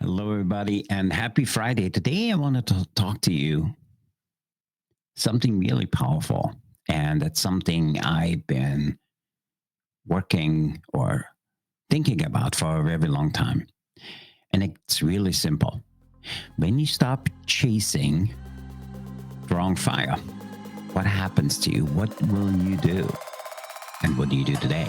Hello, everybody, and happy Friday. Today, I wanted to talk to you something really powerful, and it's something I've been working or thinking about for a very long time. And it's really simple. When you stop chasing the wrong fire, what happens to you? What will you do? And what do you do today?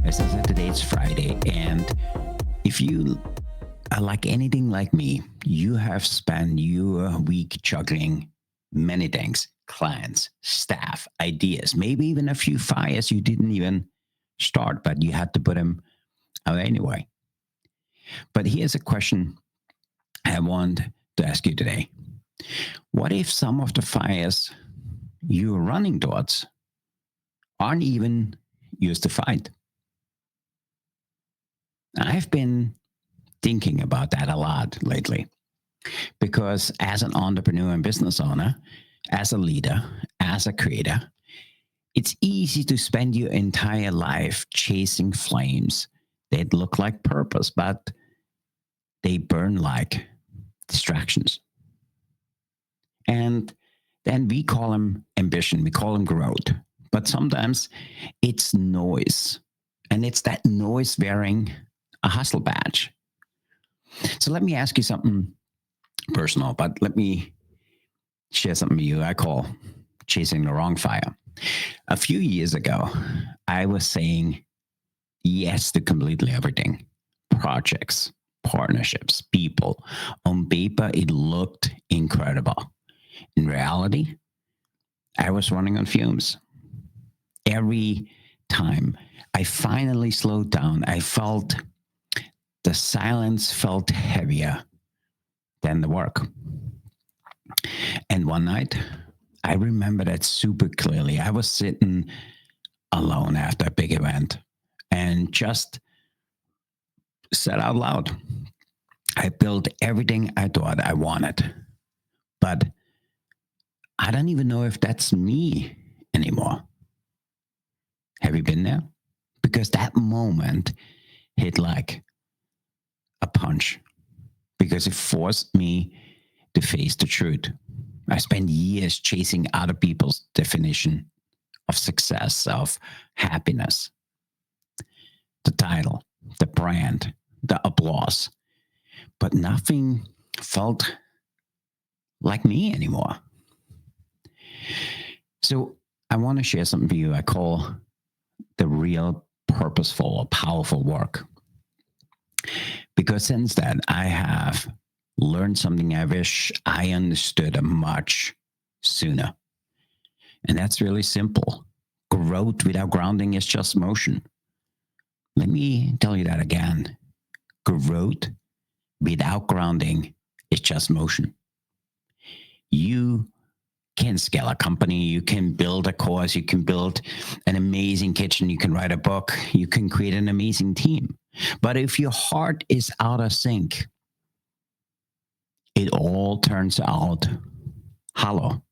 As I said, today it's Friday, and if you are like anything like me, you have spent your week juggling many things: clients, staff, ideas, maybe even a few fires you didn't even start, but you had to put them out anyway. But here's a question I want to ask you today. What if some of the fires you're running towards aren't even yours to fight? I've been thinking about that a lot lately because as an entrepreneur and business owner, as a leader, as a creator, it's easy to spend your entire life chasing flames that look like purpose, but they burn like distractions. And then we call them ambition, we call them growth. But sometimes it's noise, and it's that noise wearing a hustle badge. So let me ask you something personal, but let me share something with you I call chasing the wrong fire. A few years ago, I was saying yes to completely everything: projects, partnerships, people. On paper, it looked incredible. In reality, I was running on fumes. Every time I finally slowed down, I felt the silence felt heavier than the work. And one night, I remember that super clearly. I was sitting alone after a big event and just said out loud, I built everything I thought I wanted, but I don't even know if that's me anymore. Have you been there? Because that moment hit like a punch because it forced me to face the truth. I spent years chasing other people's definition of success, of happiness, the title, the brand, the applause, but nothing felt like me anymore. So I want to share something with you I call the real purposeful or powerful work. Because since then, I have learned something I wish I understood much sooner. And that's really simple. Growth without grounding is just motion. Let me tell you that again. Growth without grounding is just motion. You can scale a company, you can build a course, you can build an amazing kitchen, you can write a book, you can create an amazing team. But if your heart is out of sync, it all turns out hollow.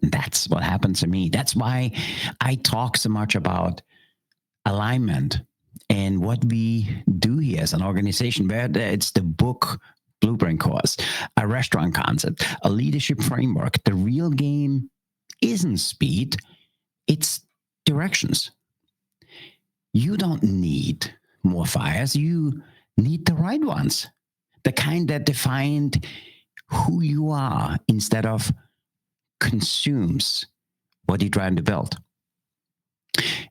That's what happened to me. That's why I talk so much about alignment and what we do here as an organization, whether it's the book blueprint course, a restaurant concept, a leadership framework. The real game isn't speed, it's directions. You don't need more fires, you need the right ones, the kind that defined who you are instead of consumes what you're trying to build.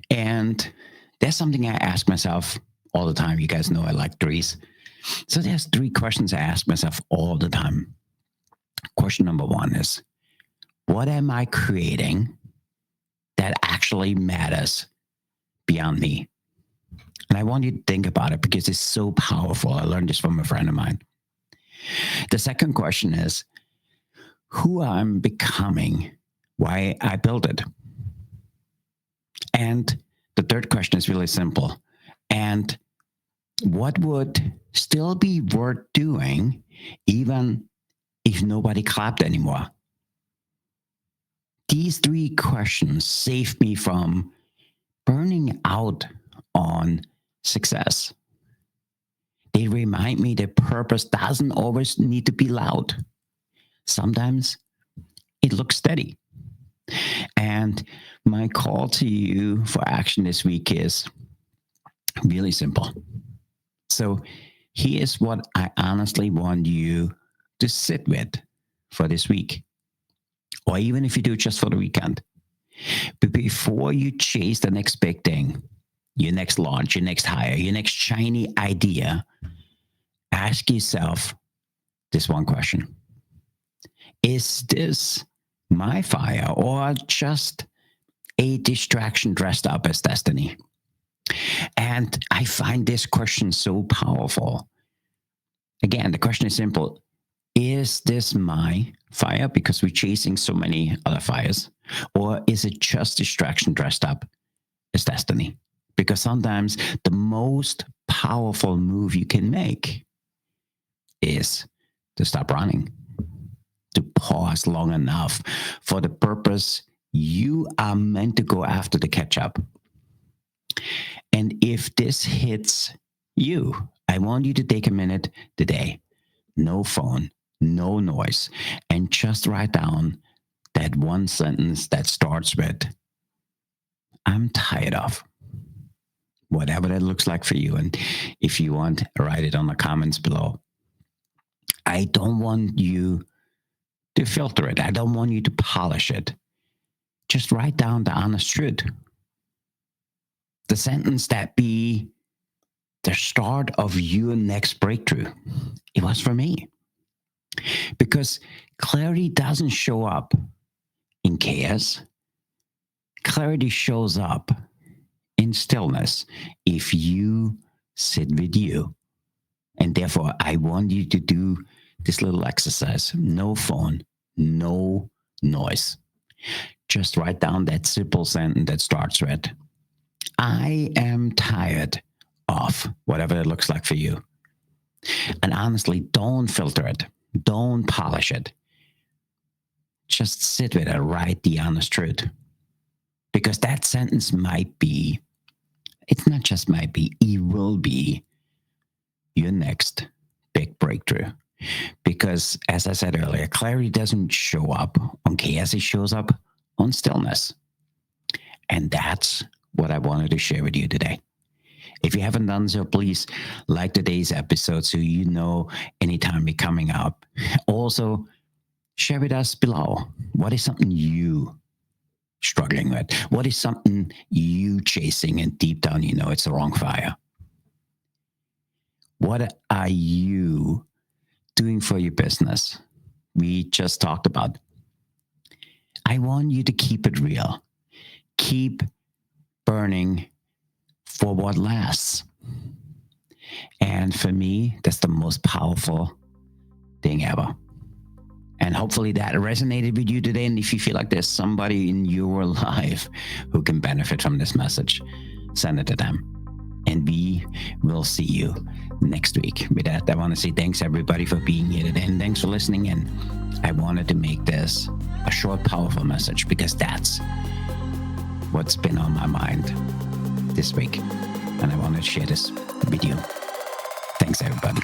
And there's something I ask myself all the time. You guys know I like threes. So there's three questions I ask myself all the time. Question number one is, what am I creating that actually matters beyond me? And I want you to think about it because it's so powerful. I learned this from a friend of mine. The second question is, who I'm becoming, why I built it. And the third question is really simple. And what would still be worth doing even if nobody clapped anymore? these 3 questions saved me from burning out on success. They remind me that purpose doesn't always need to be loud. Sometimes it looks steady. And my call to you for action this week is really simple. So here's what I honestly want you to sit with for this week, or even if you do it just for the weekend. But before you chase the next big thing, your next launch, your next hire, your next shiny idea, ask yourself this one question. Is this my fire or just a distraction dressed up as destiny? And I find this question so powerful. Again, the question is simple. Is this my fire because we're chasing so many other fires? Or is it just distraction dressed up as destiny? Because sometimes the most powerful move you can make is to stop running, to pause long enough for the purpose you are meant to go after to catch up. And if this hits you, I want you to take a minute today, no phone, no noise, and just write down that one sentence that starts with, I'm tired of. Whatever that looks like for you. And if you want, write it on the comments below. I don't want you to filter it. I don't want you to polish it. Just write down the honest truth. The sentence that be the start of your next breakthrough. It was for me. Because clarity doesn't show up in chaos. Clarity shows up in stillness if you sit with you. And therefore, I want you to do this little exercise. No phone, no noise. Just write down that simple sentence that starts with, I am tired of, whatever it looks like for you. And honestly, don't filter it. Don't polish it. Just sit with it, write the honest truth. Because that sentence might be, it's not just might be, it will be your next big breakthrough. Because as I said earlier, clarity doesn't show up on chaos, it shows up on stillness. And that's what I wanted to share with you today. If you haven't done so, please like today's episode so you know anytime we're coming up. Also, share with us below. What is something you struggling with? What is something you chasing and deep down you know it's the wrong fire? What are you doing for your business? We just talked about. I want you to keep it real. Keep burning for what lasts. And for me, that's the most powerful thing ever. And hopefully that resonated with you today. And if you feel like there's somebody in your life who can benefit from this message, send it to them. And we will see you next week. With that, I want to say thanks everybody for being here today. And thanks for listening in. I wanted to make this a short, powerful message because that's what's been on my mind this week. And I want to share this with you. Thanks, everybody.